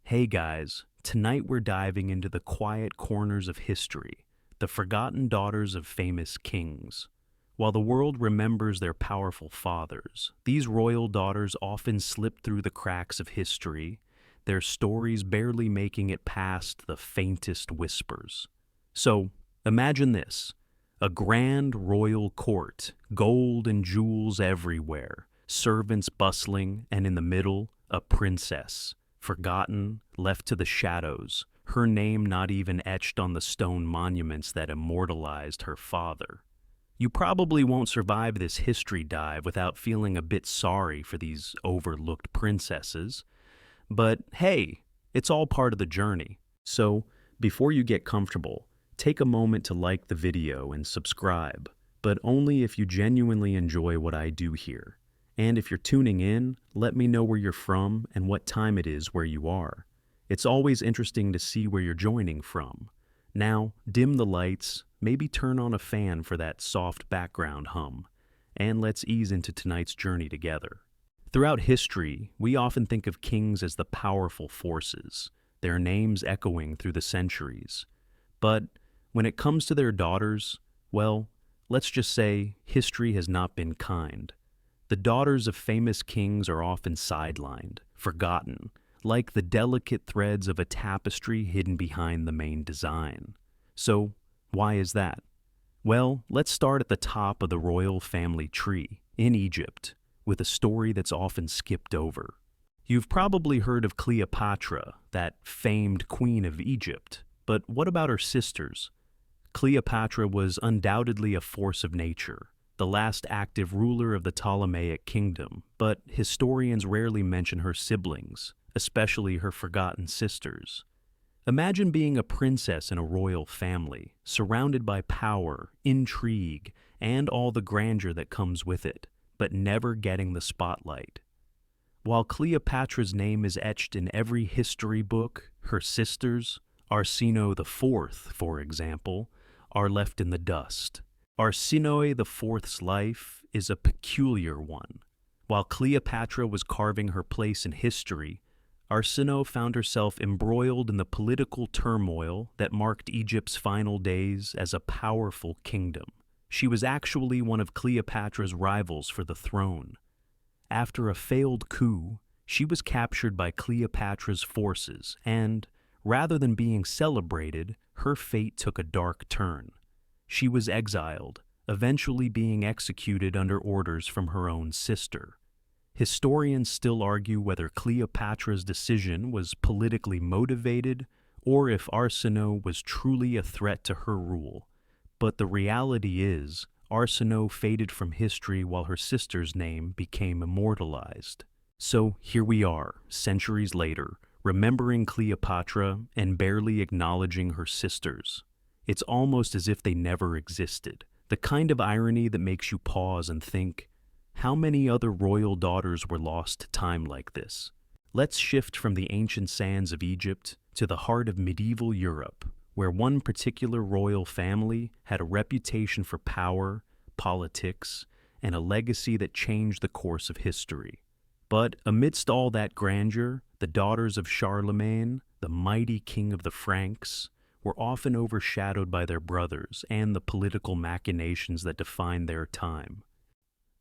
Hey guys, tonight we're diving into the quiet corners of history, the forgotten daughters of famous kings. While the world remembers their powerful fathers, these royal daughters often slip through the cracks of history, their stories barely making it past the faintest whispers. So, imagine this: a grand royal court, gold and jewels everywhere, servants bustling, and in the middle, a princess, forgotten, left to the shadows, her name not even etched on the stone monuments that immortalized her father. You probably won't survive this history dive without feeling a bit sorry for these overlooked princesses. But hey, it's all part of the journey. So, before you get comfortable, take a moment to like the video and subscribe, but only if you genuinely enjoy what I do here. And if you're tuning in, let me know where you're from and what time it is where you are. It's always interesting to see where you're joining from. Now, dim the lights, maybe turn on a fan for that soft background hum, and let's ease into tonight's journey together. Throughout history, we often think of kings as the powerful forces, their names echoing through the centuries. But when it comes to their daughters, well, let's just say history has not been kind. The daughters of famous kings are often sidelined, forgotten, like the delicate threads of a tapestry hidden behind the main design. So, why is that? Well, let's start at the top of the royal family tree, in Egypt, with a story that's often skipped over. You've probably heard of Cleopatra, that famed queen of Egypt, but what about her sisters? Cleopatra was undoubtedly a force of nature, the last active ruler of the Ptolemaic kingdom, but historians rarely mention her siblings, especially her forgotten sisters. Imagine being a princess in a royal family, surrounded by power, intrigue, and all the grandeur that comes with it, but never getting the spotlight. While Cleopatra's name is etched in every history book, her sisters, Arsinoe IV, for example, are left in the dust. Arsinoe IV's life is a peculiar one. While Cleopatra was carving her place in history, Arsinoe found herself embroiled in the political turmoil that marked Egypt's final days as a powerful kingdom. She was actually one of Cleopatra's rivals for the throne. After a failed coup, she was captured by Cleopatra's forces and, rather than being celebrated, her fate took a dark turn. She was exiled, eventually being executed under orders from her own sister. Historians still argue whether Cleopatra's decision was politically motivated or if Arsinoe was truly a threat to her rule. But the reality is, Arsinoe faded from history while her sister's name became immortalized. So here we are, centuries later, remembering Cleopatra and barely acknowledging her sisters. It's almost as if they never existed, the kind of irony that makes you pause and think, how many other royal daughters were lost to time like this? Let's shift from the ancient sands of Egypt to the heart of medieval Europe, where one particular royal family had a reputation for power, politics, and a legacy that changed the course of history. But amidst all that grandeur, the daughters of Charlemagne, the mighty king of the Franks, were often overshadowed by their brothers and the political machinations that defined their time.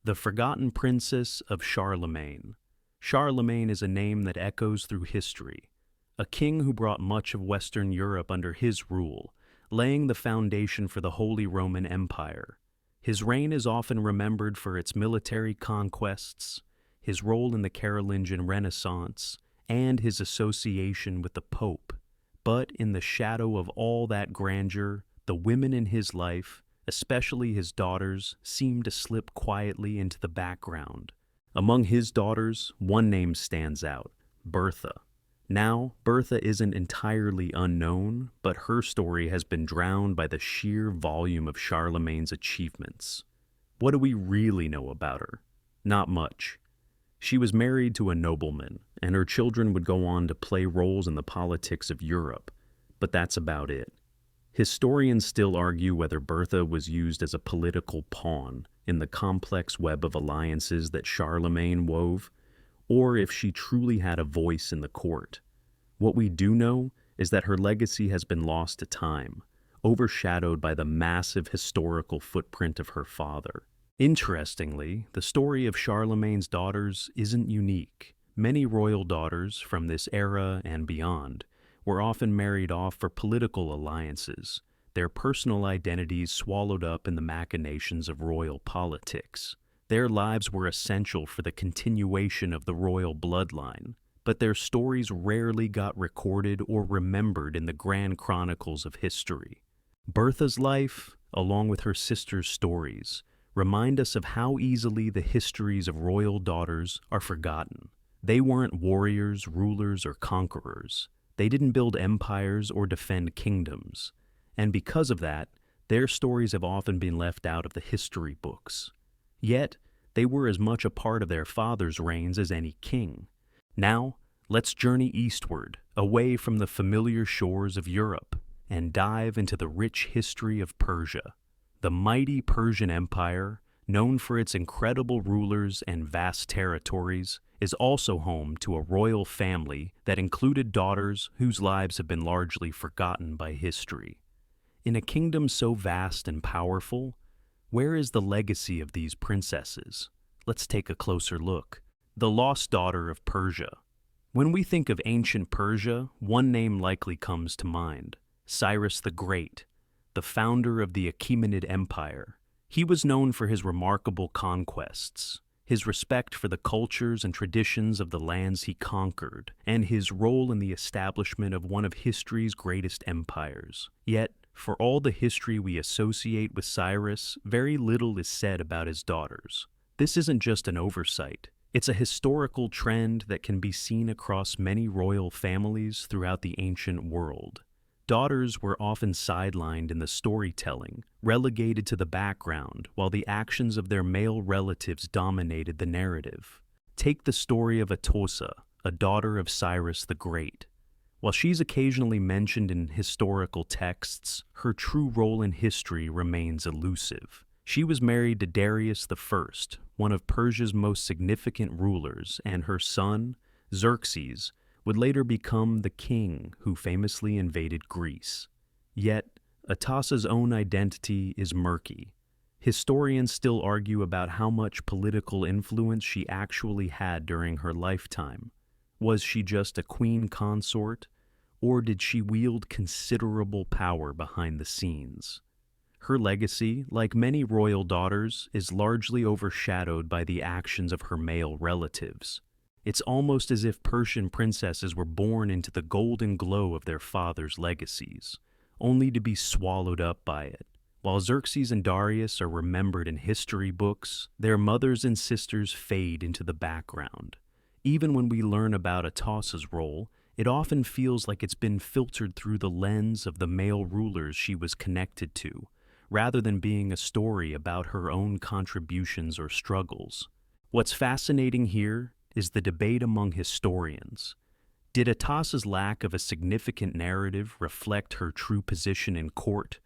The forgotten princess of Charlemagne. Charlemagne is a name that echoes through history, a king who brought much of Western Europe under his rule, laying the foundation for the Holy Roman Empire. His reign is often remembered for its military conquests, his role in the Carolingian Renaissance, and his association with the Pope. But in the shadow of all that grandeur, the women in his life, especially his daughters, seem to slip quietly into the background. Among his daughters, one name stands out: Bertha. Now, Bertha isn't entirely unknown, but her story has been drowned by the sheer volume of Charlemagne's achievements. What do we really know about her? Not much. She was married to a nobleman, and her children would go on to play roles in the politics of Europe, but that's about it. Historians still argue whether Bertha was used as a political pawn in the complex web of alliances that Charlemagne wove, or if she truly had a voice in the court. What we do know is that her legacy has been lost to time, overshadowed by the massive historical footprint of her father. Interestingly, the story of Charlemagne's daughters isn't unique. Many royal daughters from this era and beyond were often married off for political alliances, their personal identities swallowed up in the machinations of royal politics. Their lives were essential for the continuation of the royal bloodline, but their stories rarely got recorded or remembered in the grand chronicles of history. Bertha's life, along with her sister's stories, remind us of how easily the histories of royal daughters are forgotten. They weren't warriors, rulers, or conquerors. They didn't build empires or defend kingdoms. And because of that, their stories have often been left out of the history books. Yet, they were as much a part of their father's reigns as any king. Now, let's journey eastward, away from the familiar shores of Europe, and dive into the rich history of Persia. The mighty Persian Empire, known for its incredible rulers and vast territories, is also home to a royal family that included daughters whose lives have been largely forgotten by history. In a kingdom so vast and powerful, where is the legacy of these princesses? Let's take a closer look. The lost daughter of Persia. When we think of ancient Persia, one name likely comes to mind: Cyrus the Great, the founder of the Achaemenid Empire. He was known for his remarkable conquests, his respect for the cultures and traditions of the lands he conquered, and his role in the establishment of one of history's greatest empires. Yet, for all the history we associate with Cyrus, very little is said about his daughters. This isn't just an oversight. It's a historical trend that can be seen across many royal families throughout the ancient world. Daughters were often sidelined in the storytelling, relegated to the background, while the actions of their male relatives dominated the narrative. Take the story of Atossa, a daughter of Cyrus the Great. While she's occasionally mentioned in historical texts, her true role in history remains elusive. She was married to Darius I, one of Persia's most significant rulers, and her son, Xerxes, would later become the king who famously invaded Greece. Yet, Atossa's own identity is murky. Historians still argue about how much political influence she actually had during her lifetime. Was she just a queen consort, or did she wield considerable power behind the scenes? Her legacy, like many royal daughters, is largely overshadowed by the actions of her male relatives. It's almost as if Persian princesses were born into the golden glow of their father's legacies, only to be swallowed up by it. While Xerxes and Darius are remembered in history books, their mothers and sisters fade into the background. Even when we learn about Atossa's role, it often feels like it's been filtered through the lens of the male rulers she was connected to, rather than being a story about her own contributions or struggles. What's fascinating here is the debate among historians. Did Atossa's lack of a significant narrative reflect her true position in court,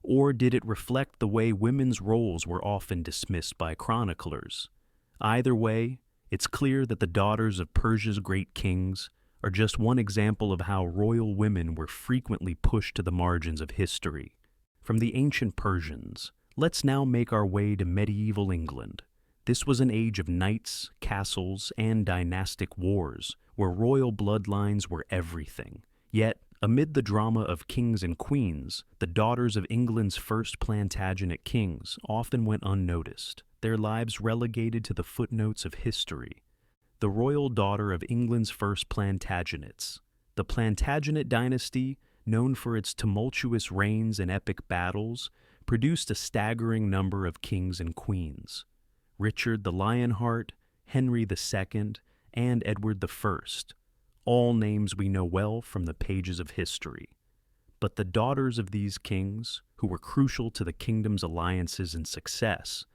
or did it reflect the way women's roles were often dismissed by chroniclers? Either way, it's clear that the daughters of Persia's great kings are just one example of how royal women were frequently pushed to the margins of history. From the ancient Persians, let's now make our way to medieval England. This was an age of knights, castles, and dynastic wars, where royal bloodlines were everything. Yet, amid the drama of kings and queens, the daughters of England's first Plantagenet kings often went unnoticed, their lives relegated to the footnotes of history. The royal daughter of England's first Plantagenets. The Plantagenet dynasty, known for its tumultuous reigns and epic battles, produced a staggering number of kings and queens. Richard the Lionheart, Henry II, and Edward I, all names we know well from the pages of history. But the daughters of these kings, who were crucial to the kingdom's alliances and success,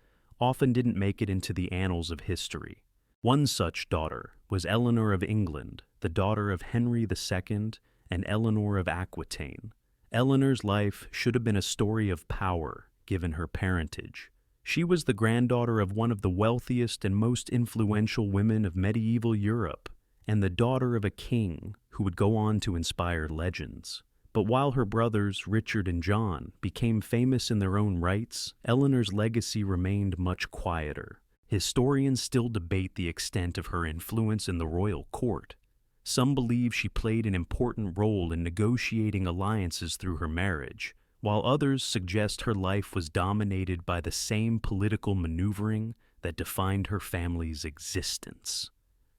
often didn't make it into the annals of history. One such daughter was Eleanor of England, the daughter of Henry II and Eleanor of Aquitaine. Eleanor's life should have been a story of power, given her parentage. She was the granddaughter of one of the wealthiest and most influential women of medieval Europe, and the daughter of a king who would go on to inspire legends. But while her brothers, Richard and John, became famous in their own rights, Eleanor's legacy remained much quieter. Historians still debate the extent of her influence in the royal court. Some believe she played an important role in negotiating alliances through her marriage, while others suggest her life was dominated by the same political maneuvering that defined her family's existence.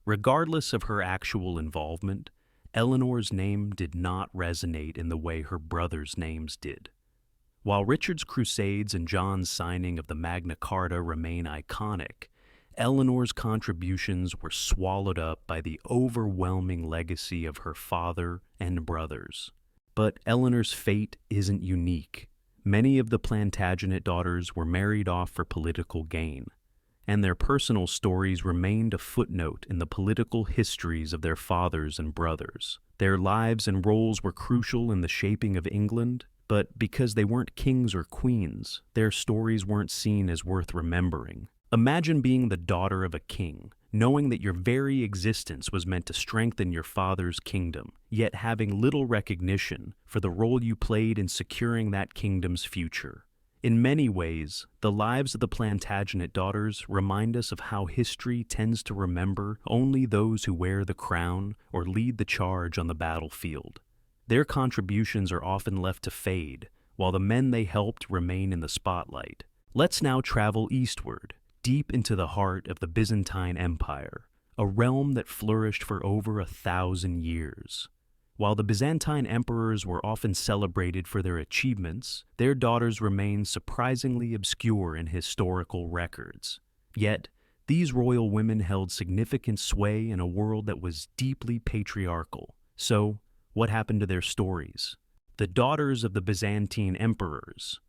Regardless of her actual involvement, Eleanor's name did not resonate in the way her brothers' names did. While Richard's crusades and John's signing of the Magna Carta remain iconic, Eleanor's contributions were swallowed up by the overwhelming legacy of her father and brothers. But Eleanor's fate isn't unique. Many of the Plantagenet daughters were married off for political gain, and their personal stories remained a footnote in the political histories of their fathers and brothers. Their lives and roles were crucial in the shaping of England, but because they weren't kings or queens, their stories weren't seen as worth remembering. Imagine being the daughter of a king, knowing that your very existence was meant to strengthen your father's kingdom, yet having little recognition for the role you played in securing that kingdom's future. In many ways, the lives of the Plantagenet daughters remind us of how history tends to remember only those who wear the crown or lead the charge on the battlefield. Their contributions are often left to fade, while the men they helped remain in the spotlight. Let's now travel eastward, deep into the heart of the Byzantine Empire, a realm that flourished for over 1,000 years. While the Byzantine emperors were often celebrated for their achievements, their daughters remained surprisingly obscure in historical records. Yet, these royal women held significant sway in a world that was deeply patriarchal. So, what happened to their stories? The daughters of the Byzantine emperors.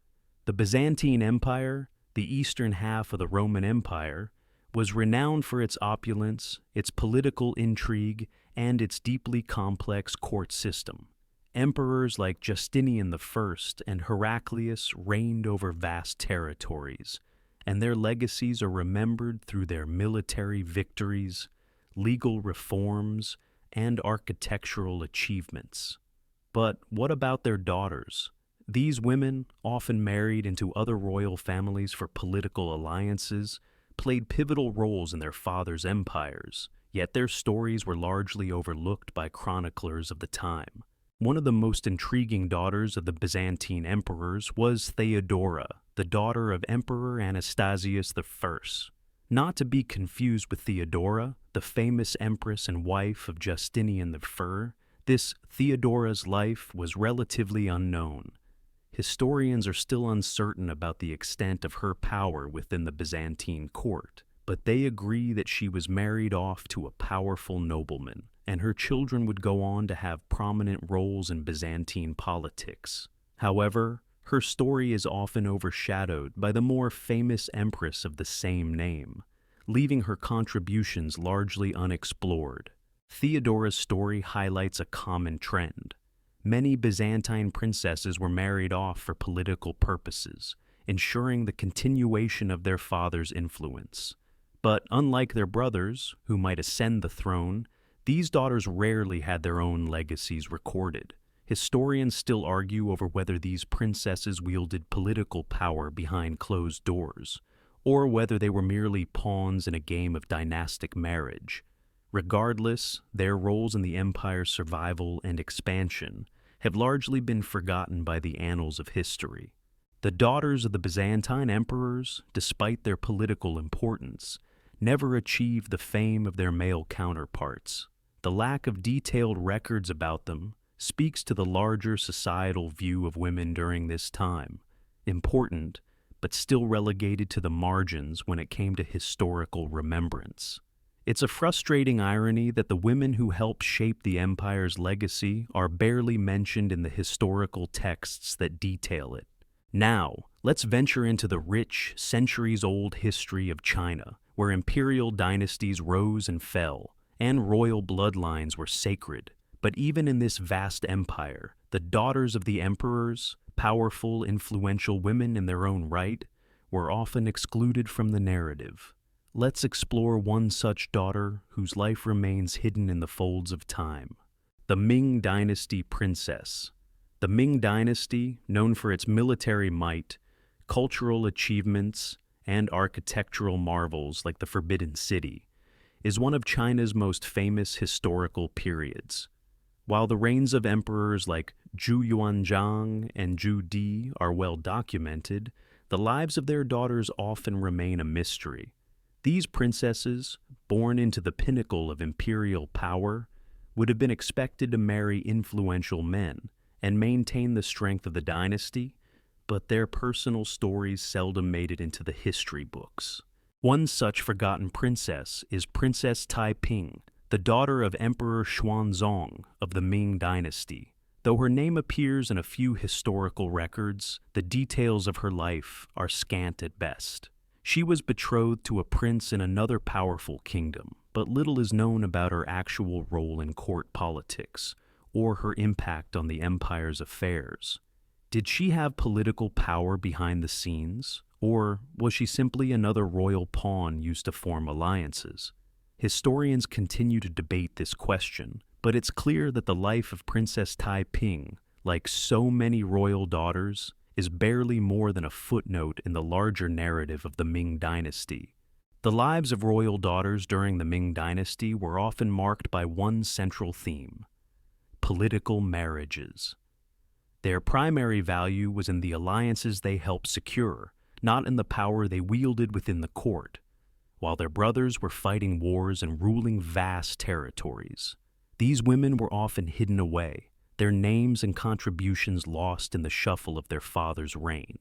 The Byzantine Empire, the eastern half of the Roman Empire, was renowned for its opulence, its political intrigue, and its deeply complex court system. Emperors like Justinian I and Heraclius reigned over vast territories, and their legacies are remembered through their military victories, legal reforms, and architectural achievements. But what about their daughters? These women, often married into other royal families for political alliances, played pivotal roles in their fathers' empires, yet their stories were largely overlooked by chroniclers of the time. One of the most intriguing daughters of the Byzantine emperors was Theodora, the daughter of Emperor Anastasius I. Not to be confused with Theodora, the famous empress and wife of Justinian I, this Theodora's life was relatively unknown. Historians are still uncertain about the extent of her power within the Byzantine court, but they agree that she was married off to a powerful nobleman, and her children would go on to have prominent roles in Byzantine politics. However, her story is often overshadowed by the more famous empress of the same name, leaving her contributions largely unexplored. Theodora's story highlights a common trend. Many Byzantine princesses were married off for political purposes, ensuring the continuation of their father's influence. But unlike their brothers, who might ascend the throne, these daughters rarely had their own legacies recorded. Historians still argue over whether these princesses wielded political power behind closed doors, or whether they were merely pawns in a game of dynastic marriage. Regardless, their roles in the empire's survival and expansion have largely been forgotten by the annals of history. The daughters of the Byzantine emperors, despite their political importance, never achieved the fame of their male counterparts. The lack of detailed records about them speaks to the larger societal view of women during this time, important, but still relegated to the margins when it came to historical remembrance. It's a frustrating irony that the women who helped shape the empire's legacy are barely mentioned in the historical texts that detail it. Now, let's venture into the rich, centuries-old history of China, where imperial dynasties rose and fell, and royal bloodlines were sacred. But even in this vast empire, the daughters of the emperors, powerful, influential women in their own right, were often excluded from the narrative. let's explore one such daughter whose life remains hidden in the folds of time. The Ming Dynasty Princess. The Ming Dynasty, known for its military might, cultural achievements, and architectural marvels like the Forbidden City, is one of China's most famous historical periods. While the reigns of emperors like Zhu Yuanzhang and Zhu Di are well documented, the lives of their daughters often remain a mystery. These princesses, born into the pinnacle of imperial power, would have been expected to marry influential men and maintain the strength of the dynasty, but their personal stories seldom made it into the history books. One such forgotten princess is Princess Taiping, the daughter of Emperor Xuanzong of the Ming Dynasty. Though her name appears in a few historical records, the details of her life are scant at best. She was betrothed to a prince in another powerful kingdom, but little is known about her actual role in court politics or her impact on the empire's affairs. Did she have political power behind the scenes, or was she simply another royal pawn used to form alliances? Historians continue to debate this question, but it's clear that the life of Princess Taiping, like so many royal daughters, is barely more than a footnote in the larger narrative of the Ming Dynasty. The lives of royal daughters during the Ming Dynasty were often marked by one central theme: political marriages. Their primary value was in the alliances they helped secure, not in the power they wielded within the court, while their brothers were fighting wars and ruling vast territories. These women were often hidden away, their names and contributions lost in the shuffle of their father's reign.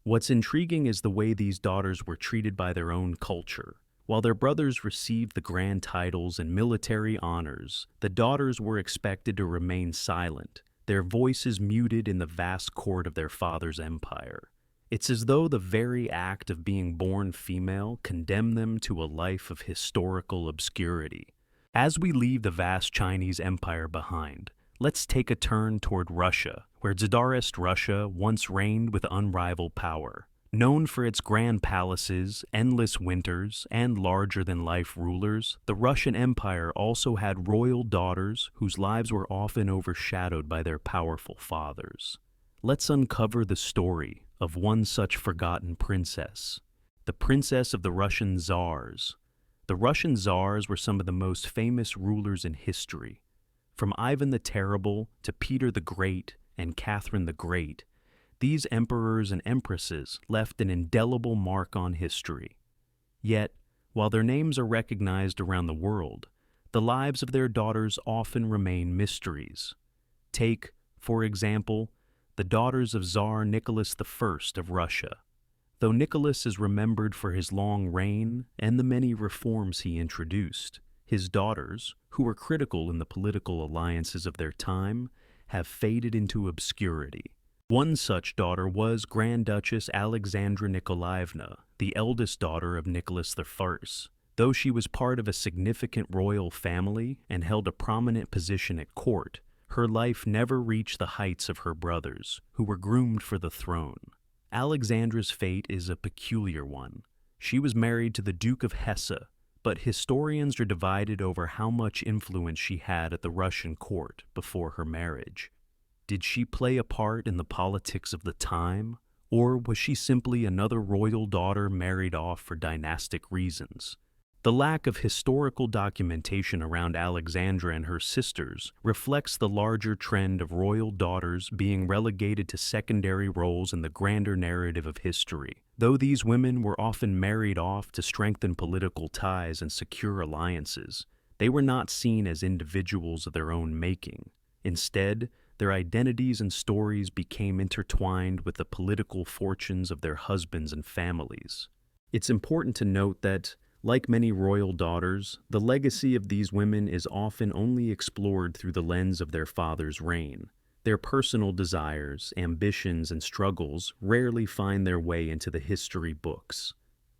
What's intriguing is the way these daughters were treated by their own culture. While their brothers received the grand titles and military honors, the daughters were expected to remain silent, their voices muted in the vast court of their father's empire. It's as though the very act of being born female condemned them to a life of historical obscurity. As we leave the vast Chinese empire behind, let's take a turn toward Russia, where Tsarist Russia once reigned with unrivaled power. Known for its grand palaces, endless winters, and larger-than-life rulers, the Russian Empire also had royal daughters whose lives were often overshadowed by their powerful fathers. Let's uncover the story of one such forgotten princess, the princess of the Russian Tsars. The Russian Tsars were some of the most famous rulers in history. From Ivan the Terrible to Peter the Great and Catherine the Great, these emperors and empresses left an indelible mark on history. Yet, while their names are recognized around the world, the lives of their daughters often remain mysteries. Take, for example, the daughters of Tsar Nicholas I of Russia. Though Nicholas is remembered for his long reign and the many reforms he introduced, his daughters, who were critical in the political alliances of their time, have faded into obscurity. One such daughter was Grand Duchess Alexandra Nikolaevna, the eldest daughter of Nicholas I. Though she was part of a significant royal family and held a prominent position at court, her life never reached the heights of her brothers, who were groomed for the throne. Alexandra's fate is a peculiar one. She was married to the Duke of Hesse, but historians are divided over how much influence she had at the Russian court before her marriage. Did she play a part in the politics of the time, or was she simply another royal daughter married off for dynastic reasons? The lack of historical documentation around Alexandra and her sisters reflects the larger trend of royal daughters being relegated to secondary roles in the grander narrative of history. Though these women were often married off to strengthen political ties and secure alliances, they were not seen as individuals of their own making. Instead, their identities and stories became intertwined with the political fortunes of their husbands and families. It's important to note that, like many royal daughters, the legacy of these women is often only explored through the lens of their father's reign. Their personal desires, ambitions, and struggles rarely find their way into the history books.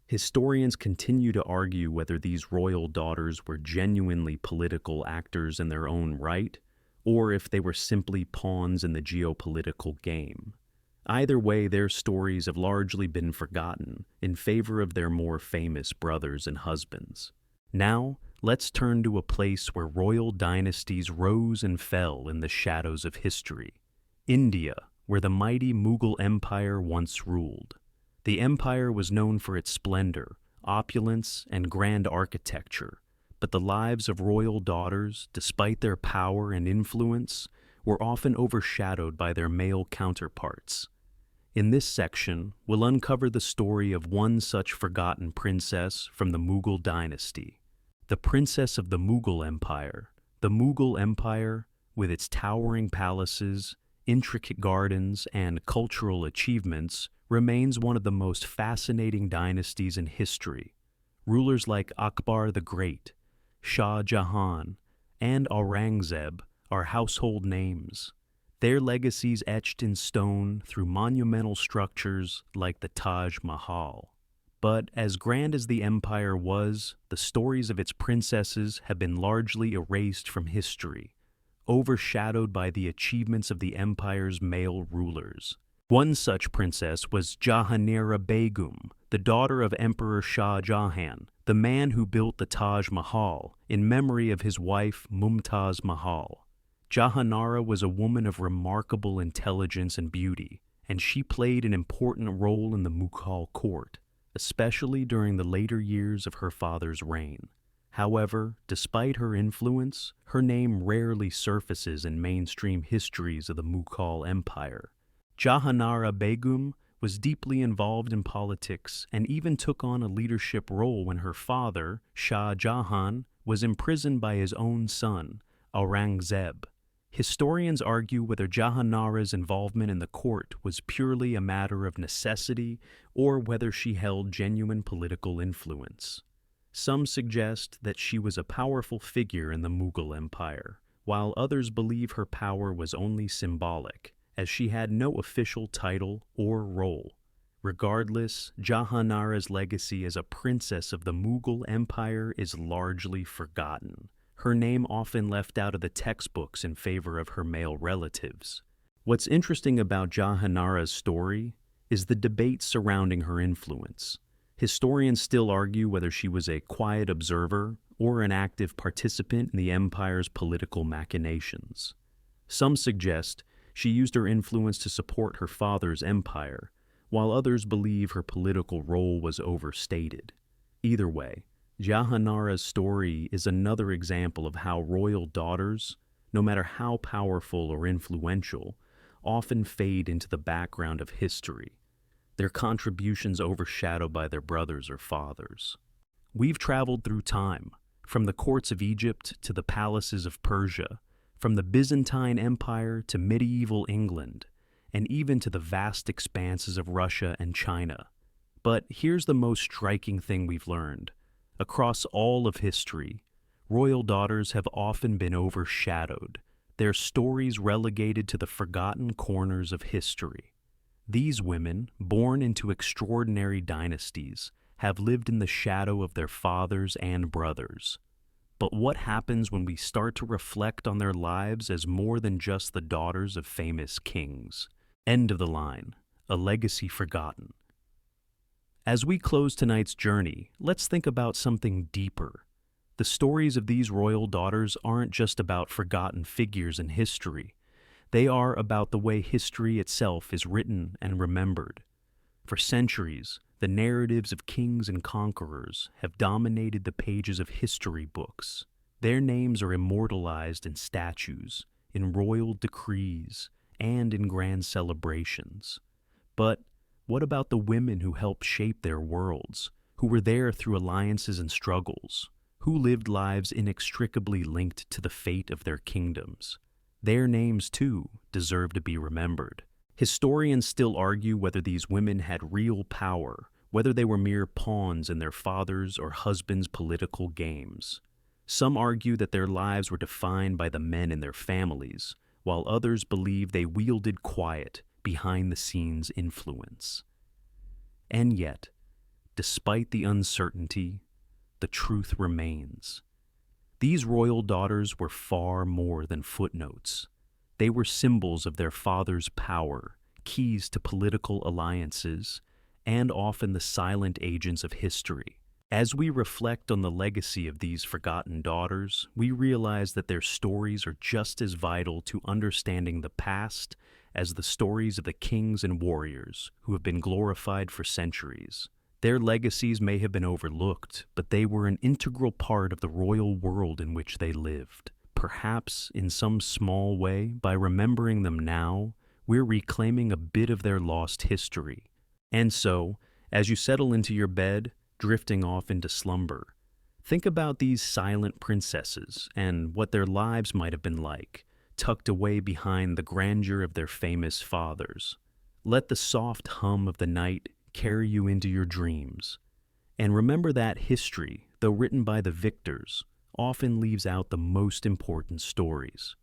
Historians continue to argue whether these royal daughters were genuinely political actors in their own right, or if they were simply pawns in the geopolitical game. Either way, their stories have largely been forgotten in favor of their more famous brothers and husbands. Now, let's turn to a place where royal dynasties rose and fell in the shadows of history. India, where the mighty Mughal Empire once ruled. The empire was known for its splendor, opulence, and grand architecture, but the lives of royal daughters, despite their power and influence, were often overshadowed by their male counterparts. In this section, we'll uncover the story of one such forgotten princess from the Mughal dynasty. The princess of the Mughal Empire. The Mughal Empire, with its towering palaces, intricate gardens, and cultural achievements, remains one of the most fascinating dynasties in history. Rulers like Akbar the Great, Shah Jahan, and Aurangzeb are household names, their legacies etched in stone through monumental structures like the Taj Mahal. But as grand as the empire was, the stories of its princesses have been largely erased from history, overshadowed by the achievements of the empire's male rulers. One such princess was Jahanara Beum, the daughter of Emperor Shah Jahan, the man who built the Taj Mahal in memory of his wife Mumtaz Mahal. Jahanara was a woman of remarkable intelligence and beauty, and she played an important role in the Mughal court, especially during the later years of her father's reign. However, despite her influence, her name rarely surfaces in mainstream histories of the Mughal Empire. Jahanara Begum was deeply involved in politics and even took on a leadership role when her father, Shah Jahan, was imprisoned by his own son, Aurangzeb. Historians argue whether Jahanara's involvement in the court was purely a matter of necessity or whether she held genuine political influence. Some suggest that she was a powerful figure in the Mughal Empire, while others believe her power was only symbolic, as she had no official title or role. Regardless, Jahanara's legacy as a princess of the Mughal Empire is largely forgotten, her name often left out of the textbooks in favor of her male relatives. What's interesting about Jahanara's story is the debate surrounding her influence. Historians still argue whether she was a quiet observer or an active participant in the empire's political machinations. Some suggest she used her influence to support her father's empire, while others believe her political role was overstated. Either way, Jahanara's story is another example of how royal daughters, no matter how powerful or influential, often fade into the background of history, their contributions overshadowed by their brothers or fathers. We've traveled through time, from the courts of Egypt to the palaces of Persia, from the Byzantine Empire to medieval England, and even to the vast expanses of Russia and China. But here's the most striking thing we've learned. Across all of history, royal daughters have often been overshadowed, their stories relegated to the forgotten corners of history. These women, born into extraordinary dynasties, have lived in the shadow of their fathers and brothers. But what happens when we start to reflect on their lives as more than just the daughters of famous kings? End of the line, a legacy forgotten. As we close tonight's journey, let's think about something deeper. The stories of these royal daughters aren't just about forgotten figures in history. They are about the way history itself is written and remembered. For centuries, the narratives of kings and conquerors have dominated the pages of history books. Their names are immortalized in statues, in royal decrees, and in grand celebrations. But what about the women who helped shape their worlds, who were there through alliances and struggles, who lived lives inextricably linked to the fate of their kingdoms? Their names, too, deserve to be remembered. Historians still argue whether these women had real power, whether they were mere pawns in their fathers' or husbands' political games. Some argue that their lives were defined by the men in their families, while others believe they wielded quiet, behind-the-scenes influence. And yet, despite the uncertainty, the truth remains. These royal daughters were far more than footnotes. They were symbols of their father's power, keys to political alliances, and often the silent agents of history. As we reflect on the legacy of these forgotten daughters, we realize that their stories are just as vital to understanding the past as the stories of the kings and warriors who have been glorified for centuries. Their legacies may have been overlooked, but they were an integral part of the royal world in which they lived. Perhaps, in some small way, by remembering them now, we're reclaiming a bit of their lost history. And so, as you settle into your bed, drifting off into slumber, think about these silent princesses and what their lives might have been like, tucked away behind the grandeur of their famous fathers. Let the soft hum of the night carry you into your dreams. And remember that history, though written by the victors, often leaves out the most important stories.